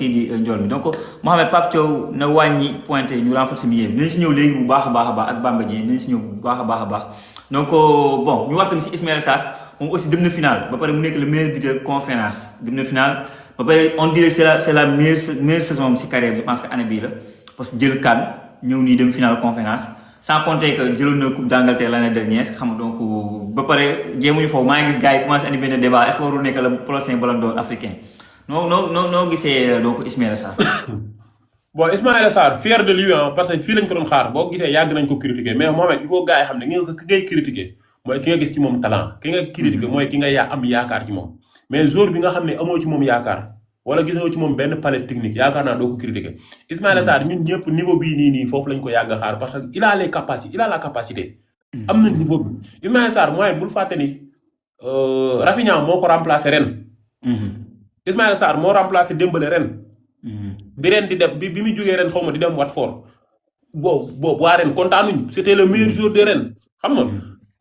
kii di njool mi donc Mohamed Pape Thiaw na wàññi pointé ñu renforcer milieu bi dinañ si ñëw léegi bu baax a baax ak Bamba Dieng dinañ si ñëw bu baax a baax donc bon ñu wax tamit si Ismaïla Sarr moom aussi dem na final ba pare mu nekk le meilleur buteur conférence dem na final ba pare on dirait c'est la meilleure saison si carrière je pense que année bii la parce que jël CAN ñëw nii dem final conférence sans compter que jëloon na coupe d'Angleterre l'année dernière xam nga donc ba pare jéemuñu foofu maa ngi gis gars yi commencé andi benn débat est-ce que warul nekk le prochain ballon d'or africain non gisee donc Ismaïla Sarr. bon Ismaïla Sarr fier de lui parce que fii lañ ko doon xaar boo gisee yàgg nañ ko critiquer mais Mohamed il faut gars yi xam ne ki ngay critiquer mooy ki nga gis ci moom talent ki nga critiquer mooy ki nga am yaakaar ci moom mais joueur bi nga xam ne amoo ci moom yaakaar wala gisoo ci moom benn palette technique yaakaar naa doo ko critiquer Ismaïla Sarr ñun ñëpp niveau bii nii foofu lañ ko yàgg a xaar parce que il a les capacités il a la capacité. am na niveau bi Ismaïla Sarr mooy bul fàtte ni Rafinha moo ko remplacer ren. Ismaïla Sarr moo remplacé Dembélé ren. bi ren di dem bi mu jógee ren xaw ma di dem Watford. boobu waa ren kontaanuñu c'était le meilleur joueur de ren xam nga.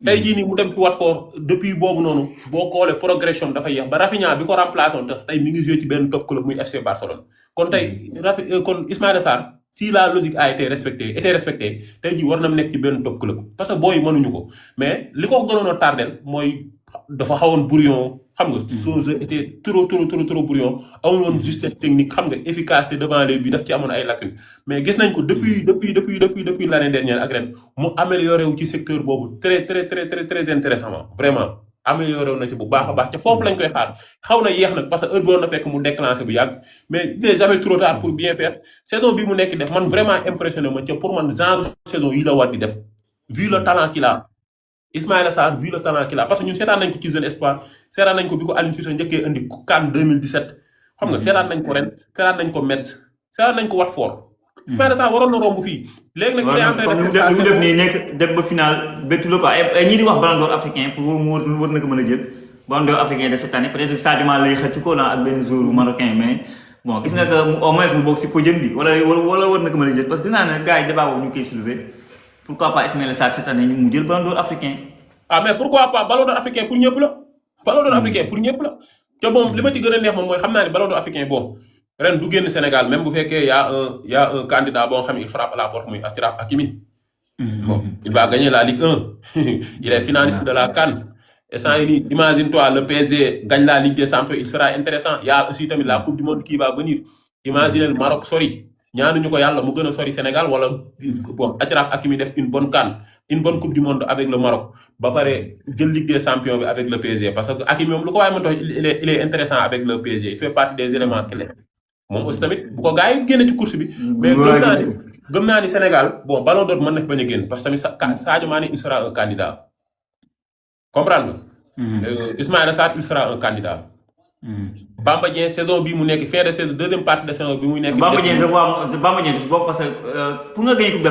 tey jii nii mu dem fi Watford depuis boobu noonu boo xoolee progression dafa yéex ba Rafinha bi ko remplacé woon tax tey mi ngi joué ci benn top club muy FC Barcelone. kon tey kon Ismaïla Sarr si la logique a été respectée tey jii war na mu nekk ci benn top club parce que booy mënuñu ko mais li ko gënoon a tardel mooy. dafa xawoon brouillon xam nga. son jeu était trop brouillon amul woon justesse technique xam nga efficacité devant les buts daf ci amoon ay lacunes mais gis nañ ko depuis l'année dernière ak ren mu amélioré wu ci secteur boobu très intéressamment vraiment amélioré wu na ci bu baax a baax te foofu lañ koy xaar xaw na yéex nag parce que heure bi woon na fekk mu déclenché bu yàgg mais il n'est jamais trop tard pour bien faire saison bi mu nekk def man vraiment impressionné ma ca pour man genre saison yi la war di def vu le talent qu'il a. Ismaïla Sarr vu le talent qu'il a parce que ñun seetaan nañ ko ci jeune espoir seetaan nañ ko bi ko Aliou Cissé njëkkee indi CAN 2017 xam nga seetaan nañ ko ren seetaan nañ ko Metz seetaan nañ ko Watford. Ismaïla Sarr waroon na romb fii. léegi nag day entraîné comme ni mu def nii nekk dem ba final bettu la quoi ay ñii di wax ballon d'or africain pour mu war na ko mën a jël ballon d'or africain de cette année peut-être Sadio Mané lay xëcc ko la ak benn joueur marocain mais bon gis nga que au moins mu bokk si podium bi wala war na ko mën a jël parce que gis naa ne gars yi débat boobu ñu koy soulever. Pourquoi pas Ismaïla Sarr cette année ñu jël ballon d'or africain. ah mais pourquoi pas ballon d'or africain pour ñëpp la. ballon d'or africain pour ñëpp la. te bon li ma ci gën a neex moom mooy xam naa ne ballon d'or africain bon ren du génn Sénégal même bu fekkee y a un candidat boo xam ne il frappe à la porte muy Achraf Hakimi. bon il va gagner la Ligue 1 il est finaliste de la CAN. et sans imagine-toi le PSG gagne la Ligue des Champions il sera intéressant y a aussi tamit la coupe du monde qui va venir imagine le Maroc sori. ñaanuñu ko yàlla mu gën a sori Sénégal wala bon Achraf Hakimi def une bonne CAN une bonne coupe du monde avec le Maroc ba pare jël Ligue des Champions bi avec le PSG parce que Hakimi moom lu ko waaye mën tax il est intéressant avec le PSG il fait partie des éléments clés moom aussi tamit bu ko gars yi génne ci course bi. mais gëm naa ni Sénégal bon ballon d'or mën na fi bañ a génn parce que tamit Sadio Mané il sera un candidat comprendre nga. Ismaïla Sarr il sera un candidat. Bamba Dieng saison bii mu nekk fin de saison deuxième partie de saison bi muy nekk. Bamba Dieng Bamba Dieng bokk parce que pour nga gagner coupe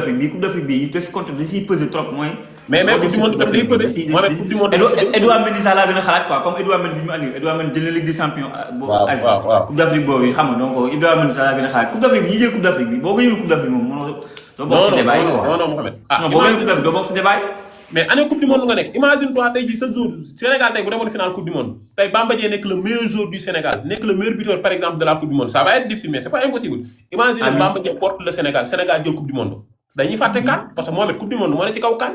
d'Afrique bii de ce côté da ciy peser trop mooy. mais coupe du monde daf lay peser mooy coupe du monde. Edouard Mendy sax laa gën a xalaat quoi comme Edouard Mendy bi mu andi Edouard Mendy jël na Ligue des Champions. waaw coupe d'Afrique boobu xam nga donc Edouard Mendy sax laa gën a xalaat coupe d'Afrique bi ñi jël coupe d'Afrique bi boo ko jël coupe d'Afrique moom mënoo. doo bokk si débat yi quoi non Mohamed. non boo gagné coupe d'Afrique doo bokk si débat yi. mais année coupe du monde nga nekk imagine toi tey jii sa jour Sénégal tey bu demoon final coupe du monde tey Bamba Dieng nekk le meilleur joueur du Sénégal nekk le meilleur buteur par exemple de la coupe du monde ça va être difficile mais c'est pas impossible. imagine Bamba Dieng porte le Sénégal jël coupe du monde dañuy fàtte CAN parce que Mohamed coupe du monde moo ne ci kaw CAN.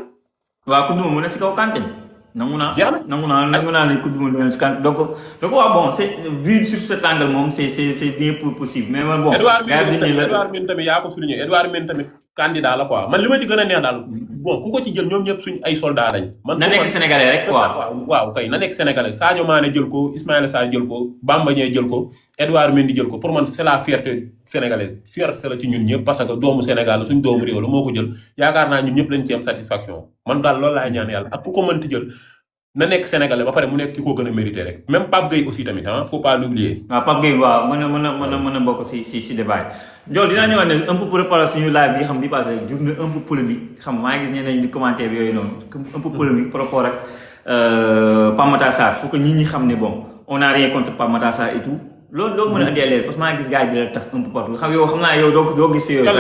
waaw coupe du monde moo ne ci kaw CAN kañ. nangu naa ne coupe du monde moo ne ci CAN donc waaw bon c'est vu sur cet angle moom c'est bien possible mais bon. Edouard Mendy tamit yaa ko souligné Edouard Mendy tamit candidat la quoi man li ma ci gën a neex daal bon ku ko ci jël ñoom ñëpp suñ ay soldats lañ. man na nekk sénégalais rek quoi waaw kay na nekk sénégalais Sadio Mané jël ko Ismaïla Sarr jël ko Bamba Dieng jël ko Edouard Mendy jël ko pour man c'est la fierté sénégalaise fierté la ci ñun ñëpp parce que doomu Sénégal la suñ doomu réew la moo ko jël yaakaar naa ñun ñëpp lañ ci am satisfaction man daal loolu laay ñaan yàlla ak ku ko mënti jël na nekk sénégalais ba pare mu nekk ki ko gën a mérité rek même Pape Gueye aussi tamit faut pas l'oublier. waaw Pape Gueye waaw mën a bokk si débat yi. Ndiol dinaa ñëwaat ne un peu pour préparer suñu live bi xam di passé jur na un peu polémique xam maa ngi gis ñeneen di commentaire yooyu noonu un peu polémique par rapport ak Pape Matar Sarr pour que nit ñi xam ne bon on a rien contre Pape Matar Sarr et tout loolu mën a andi leer parce que maa ngi gis gars yi di la taf un peu partout xam yow xam naa yow doo gis yooyu.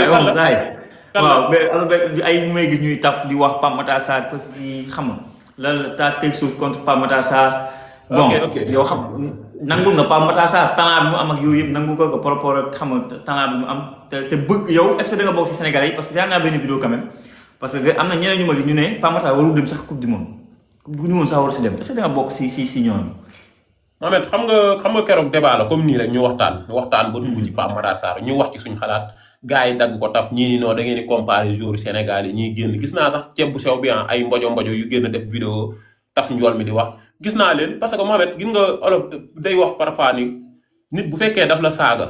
waaw mais ay may gis ñuy taf di wax Pape Matar Sarr parce que xam nga lan ta quelque chose contre Pape Matar Sarr. bon yow xam. nangu nga Pape Matar Sarr talent bi mu am ak yooyu yëpp nangu ko par rapport ak xam nga talent bi mu am te bëgg yow est-ce que da nga bokk si Sénégalais yi parce que yaa naa benn vidéo quand même parce que am na ñeneen ñu ma gis ñu ne Pape Matar warul dem sax coupe du monde sax waru si dem est-ce que da nga bokk si ñooñu. Mohamed xam nga keroog débat la comme nii rek ñu waxtaan ba dugg ci Pape Matar Sarr ñu wax ci suñu xalaat gars yi dagg ko taf ñii ni non da ngeen di comparer joueurs Sénégal yi ñuy génn gis naa sax ceeb bu sew bi ay mbojo yu génn def vidéo taf njool mi di wax gis naa leen parce que Mohamed gis nga olof day wax parfois ni nit bu fekkee daf la saaga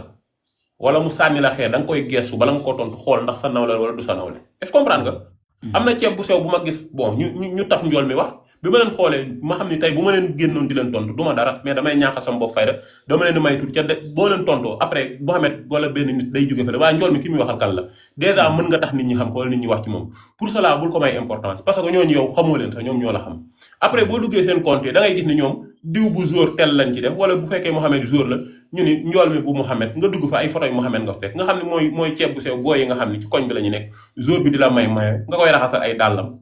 wala mu sànni la xeer da nga koy gestu bala nga ko tontu xool ndax sa nawle wala du sa nawle est-ce que comprendre nga. am na ceeb bu sew bu ma gis bon ñu taf njool mi wax. bi ma leen xoolee ma xam ni tey bu ma leen génnoon di leen tontu du ma dara mais damay ñaaxal sama bopp fayda dama leen di may tuuti ca boo leen tontoo après Mohamed wala benn nit day jóge fële waaye njool mi ki muy waxal kan la dèjà mën nga tax nit ñi xam ko wala nit ñi wax ci moom pour cela bul ko may importance parce que ñooñu yow xamoo leen sax ñoom ñoo la xam après boo duggee seen compte da ngay gis ni ñoom diw bu jour tel lañ ci def wala bu fekkee Mohamed jour la ñu ni njool mi bu Mohamed nga dugg fa ay photo yu Mohamed nga fekk nga xam ne mooy ceeb bu sew booy yi nga xam ne ci koñ bi la ñu nekk jour bi di la may nga koy raxasal ay dàllam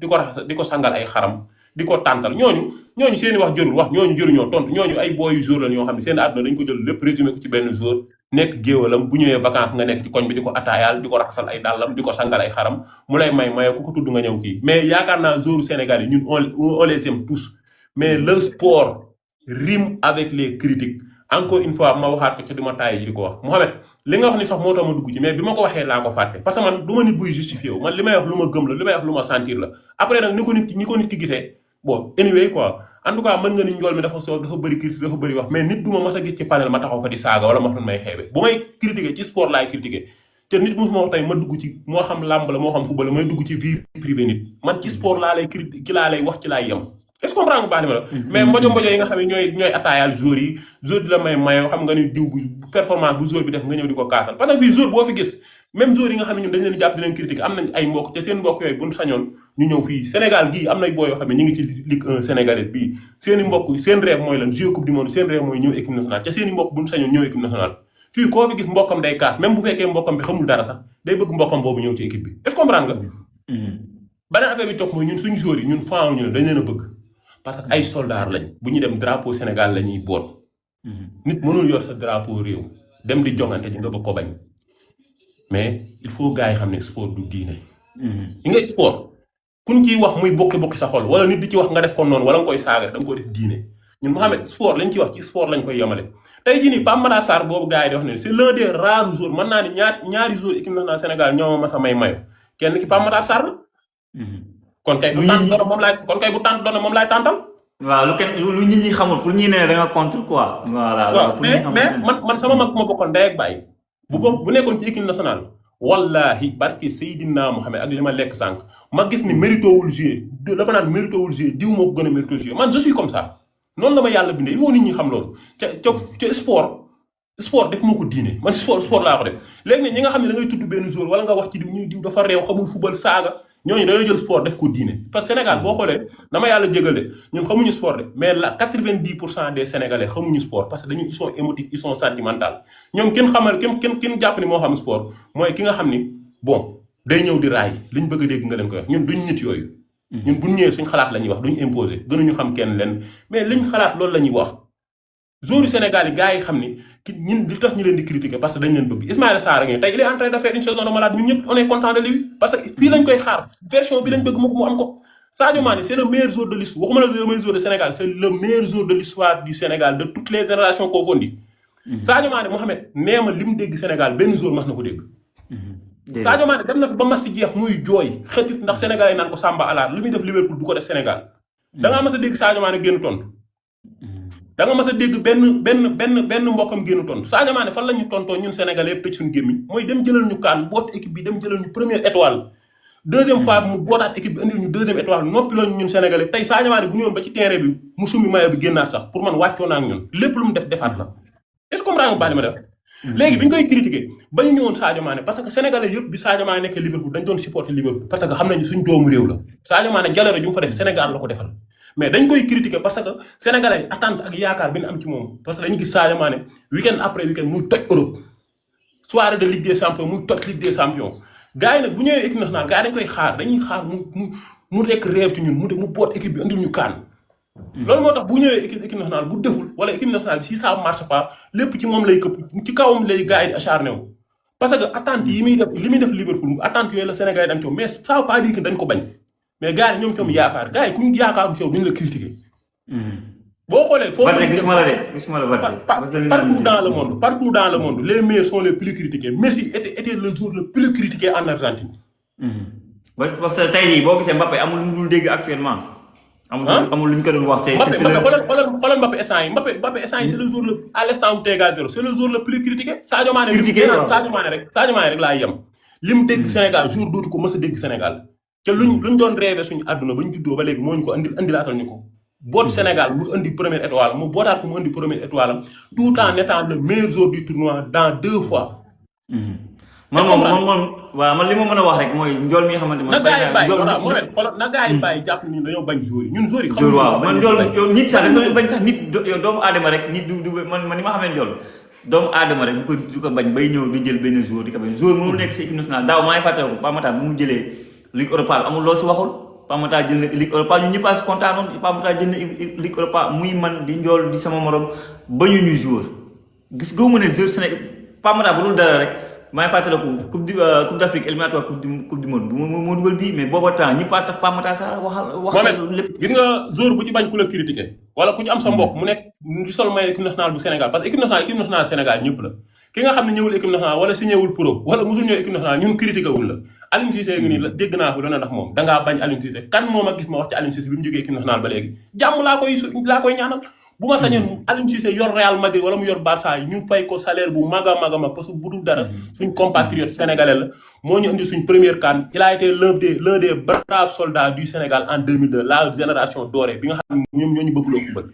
di ko sangal ay xaram di ko tàntal ñooñu seen i wax jërul wax ñooñu jëruñoo tontu ñooñu ay booy yu jour la ñoo xam ne seen àdduna dañ ko jël lépp résumé ko ci benn jour nekk géewalam bu ñëwee vacances nga nekk ci koñ bi di ko ataayaal di ko raxasal ay dàllam di ko sangal ay xaram mu lay may ku ko tudd nga ñëw kii mais yaakaar naa jour Sénégal yi ñun on les aime tous mais le sport rime avec les critiques encore une fois ma waxaat ko ci du ma taay ji di ko wax Mohamed li nga wax ni sax moo tax ma dugg ci mais bi ma ko waxee laa ko fàtte parce que man du ma nit buy justifié wu man li may wax lu ma gëm la li may wax lu ma sentir la après nag ni ko nit ki gisee bon anyway quoi en tout cas mën nga ni njool mi dafa soob dafa bëri critique dafa bëri wax mais nit du ma mas a gis ci panel ma taxaw fa di saaga wala ma fa may xeebe bu may critiquer ci sport laay critiquer te nit mosuma wax tey ma dugg ci moo xam làmb la moo xam football la may dugg ci vie privée nit man ci sport laa lay critiquer ci laa lay wax ci laay yem est-ce que comprendre nga baax ni ma la mais mbojo yi nga xam ne ñooy attaayaal joueurs yi joueur di la may mayoo xam nga ni diw bu performance bu joueur bi def nga ñëw di ko kaatal parce que fii joueur boo fi gis même joueurs yi nga xam ne ñun dañ leen jàpp di leen critiquer am nañ ay mbokk te seen mbokk yooyu buñ sañoon ñu ñëw fii Sénégal gii am nay boo yoo xam ne ñu ngi ci Ligue 1 sénégalais bii seen i mbokk seen rêve mooy lan jouer coupe du monde seen rêve mooy ñëw équipe nationale te seen i mbokk buñ sañoon ñëw équipe nationale fii koo fi gis mbokkam day kaas même bu fekkee mbokkam bi xamul dara sax day bëgg mbokkam boobu ñëw ci équipe bi est-ce que comprendre nga beneen affaire bi topp mooy ñun suñu joueurs yi ñun faaw ñu ne dañ leen a bëgg parce que ay soldats lañ bu ñu dem drapeau Sénégal la ñuy boot nit mënul yor sa drapeau réew dem di jongante ji nga bëgg ko bañ mais il faut gars yi xam ne sport du diine. yi nga sport kun ciy wax muy bokki sa xol wala nit di ci wax nga def ko noonu wala nga koy saaga da nga ko def diine ñun Mohamed sport lañ ciy wax ci sport lañ koy yemale. tey jii nii Pape Matar Sarr boobu gars yi di wax ne c'est l'un des rares jours mën naa ni ñaari jours équipe nationale Sénégal ñoo ma mas a may mayo kenn ki Pape Matar Sarr la. kon kay bu tànt doon moom laay tàntal. waaw lu nit ñi xamul pour ñi ne da nga contre quoi. voilà waaw mais man sama mag ma bokkoon ndey ak bàyyi. bu nekkoon ci équipe nationale wallahi barke Seydina Mohamed ak li ma lekk sànq ma gis ni mérito wul jouer dafa naan mérito wul jouer diw moo ko gën a mérito jouer man je suis comme ça noonu la ma yàlla bindee il faut nit ñi xam loolu ca sport def ma ko diine man sport laa ko def léegi ne ñi nga xam ne da ngay tudd benn jour wala nga wax ci diw dafa réew xamul football saaga ñooñu dañoo jël sport def ko diine parce que Sénégal boo xoolee dama yàlla jégal de ñun xamuñu sport de mais la 90% des Sénégalais xamuñu sport parce que ils sont émotifs ils sont sentimentaux ñoom kenn jàpp ni moo xam sport mooy ki nga xam ni bon day ñëw di raay liñ bëgg a dégg nga leen koy wax ñun duñ nit yooyu ñun buñ ñëwee suñ xalaat la ñuy wax duñ imposer gënuñu xam kenn leen mais liñ xalaat loolu la ñuy wax joueurs Sénégal yi gars yi xam ni ñun li tax ñu leen di critiquer parce que dañ leen bëgg Ismaïla Sarr ngi tey il est en train de faire une saison de malade ñun ñëpp on est content de lui parce que fii lañ koy xaar version bi lañ bëgg mu am ko Sadio Mané c'est le meilleur joueur de l'histoire waxuma la le meilleur joueur de Sénégal c'est le meilleur joueur de l'histoire du Sénégal de toutes les générations confondues Sadio Mané Mohamed nee ma li mu dégg Sénégal benn joueur mas na ko dégg Sadio Mané dem na fi ba match jeex muy jooy xëtit ndax sénégalais naan ko Samba Alaar li muy def Liverpool du ko def Sénégal da ngaa mas a dégg Sadio Mané génn tontu da nga mas a dégg benn mbokkam génn tontu Sadio Mané fan la ñu tontoo ñun sénégalais yëpp tëj suñu gémmiñ mooy dem jëlal ñu kaan boot équipe bi dem jëlal ñu première étoile deuxième fois mu bootaat équipe bi indil ñu deuxième étoile noppi loon ñun sénégalais tey Sadio Mané bu ñëwoon ba ci terrain bi mu summi maillot bi génnaat sax pour man wàccoo naa ak ñun lépp lu mu def defaat la est-ce que comprendre nga baax li ma def léegi bi ñu koy critiquer ba ñu ñëwoon Sadio Mané parce que sénégalais yëpp bi Sadio Mané nekkee Liverpool dañ doon supporter Liverpool parce que xam nañu suñ doomu réew la Sadio Mané jaloore ju mu fa def Sénégal la ko defal mais dañ koy critiquer parce que sénégalais attente ak yaakaar bi ñu am ci moom parce que dañu gis Sadio Mané week-end après week-end muy toj Europe soirée de Ligue des Champions muy toj Ligue des Champions gars yi nag bu ñëwee équipe nationale gars yi dañ koy xaar dañuy xaar mu nekk rêve ci ñun mu boot équipe bi andil ñu kaan loolu moo tax bu ñëwee équipe nationale bu deful wala équipe nationale bi si ça marche pas lépp ci moom lay këpp ci kawam lay gars yi di acharné wu. parce que attente yi muy def li muy def Liverpool attente yooyu la Sénégal yi dañ ci mais ça veut pas dire que dañ ko bañ mais gars yi ñoom yaakaar gars yi ku ñu yaakaaru si yow duñ la critiquer. boo xoolee foofu partout dans le monde les meilleurs sont les plus critiqués. Messi était le joueur le plus critiqué en Argentine. parce que tey jii boo gisee Mbappé amul lu dul dégg actuellement. amul lu ñu ko doon wax tey. xoolal Mbappé instant yi Mbappé instant yi c'est le jour le à l'instant où t'es à 0 c'est le jour le plus critiqué. Sadio Mané rek laa yem. lim dégg Sénégal jour dootu ko mës a dégg Sénégal. te luñ doon rêvé suñu àdduna ba ñu juddoo ba léegi moo ñu ko andilaatal ñu ko. boot Sénégal mu andi première étoile mu bootaat ko mu andi première étoile am tout en étant le meilleur joueur du tournoi dans 2 fois. man li ma mën a wax rek mooy njool mi nga xamante na gaa yi bàyyi jàpp ni dañoo bañ joueur yi ñun joueur yi xam waaw man njool nit sax dañ bañ sax nit yow doomu aadama rek nit du man ni ma xamee njool doomu aadama rek du ko bañ bay ñëw di jël benn joueur di ko bañ joueur mënul nekk si équipe nationale daaw maa ngi fàttaliku Pape Matar bu mu jëlee Ligue Europa amul loo si waxul Pape Matar jël na Ligue Europa ñun ñëpp a si kontaanoon Pape Matar jël na Ligue Europa muy man di njool di sama morom bañu ñu joueur gis nga mën a joueur Sénégal Pape Matar bu dul dara rek maa ngi fàttaliku coupe d'Afrique éliminatoire coupe du monde moo dugal bii mais booba temps ñi pas tax Pape Matar Sarr wax lépp gis nga joueur bu ci bañ ku la critiquer wala ku ci am sa mbokk mu nekk di sol may équipe nationale bu Sénégal parce que équipe nationale Sénégal ñëpp la ki nga xam ne ñëwul équipe nationale wala signé wul pro wala musul ñëw équipe nationale ñun critiqué wul la Aliou Cissé ngi nii la dégg naa ko doona ndax moom dangaa bañ Aliou Cissé kan moo ma gis ma wax ci Aliou Cissé bi mu jógee équipe nationale ba léegi jàmm laa koy ñaanal bu ma sañoon Aliou Cissé yor Real Madrid wala mu yor Barça yi ñu fay ko salaire bu mag a mag parce que bu dul dara suñ compatriote sénégalais la moo ñu indi suñ première CAN il a été l'un des braves soldats du Sénégal en 2002 la génération dorée bi nga xam ne ñoom ñoo ñu bëggloo football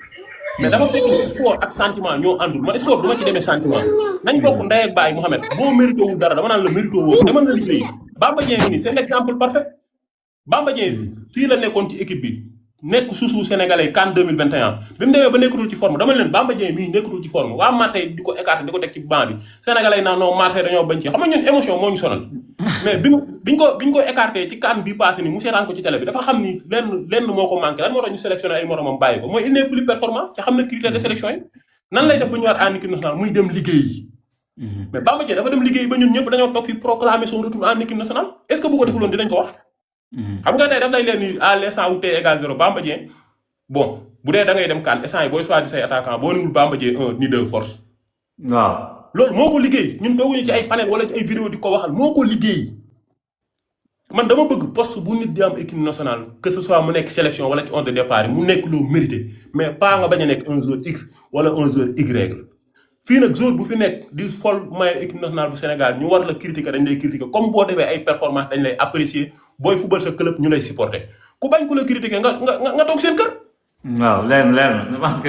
mais dafa fekk sport ak sentiment ñoo àndul man sport du ma ci demee sentiment nañ bokk ndey ak baay Mouhamed boo mérité wul dara dama naan la mérité woo demal nga liggéey Bamba Dieng nii c'est l'exemple parfait Bamba Dieng fii la nekkoon ci équipe bi nekk suusu sénégalais CAN 2021 bi mu demee ba nekkatul ci forme dama leen Bamba Dieng mii nekkatul ci forme waa Marseille di ko écarté di ko teg ci banc bi sénégalais naa non Marseille dañoo bañ ci xam nga ñun émotion moo ñu sonal mais biñ ko écarté ci CAN bi passé ni mu seetaan ko ci télé bi dafa xam ni lenn moo ko manqué lan moo tax ñu sélectionné ay moromam bàyyi ko mooy il n'est plus performant ci xam na critère de sélection yi nan lay def ba ñëwaat en équipe nationale muy dem liggéey mais Bamba Dieng dafa dem liggéey ba ñun ñëpp dañoo toog fi proclamer son retour en équipe nationale est-ce que bu ko defuloon dinañ ko wax xam nga tey daf lay leen ni à l'instant où t égale 0 Bamba Dieng bon bu dee da ngay dem CAN instant yi booy choisir say attaquant boo niwul Bamba Dieng 1 ni 2 force waaw loolu moo ko liggéey ñun tooguñu ci ay panel wala ci ay vidéo di ko waxal moo ko liggéey man dama bëgg poste bu nit di am équipe nationale que ce soit mu nekk sélection wala ci 11 de départ yi mu nekk loo mérité mais pas nga bañ a nekk un joueur X wala un joueur Y fii nag joueur bu fi nekk di fol may équipe nationale bu Sénégal ñu war la critiquer dañ lay critiquer comme boo defee ay performance dañ lay apprécier booy football sa club ñu lay supporter ku bañ ku la critiquer nga toog seen kër. waaw leer na je pense que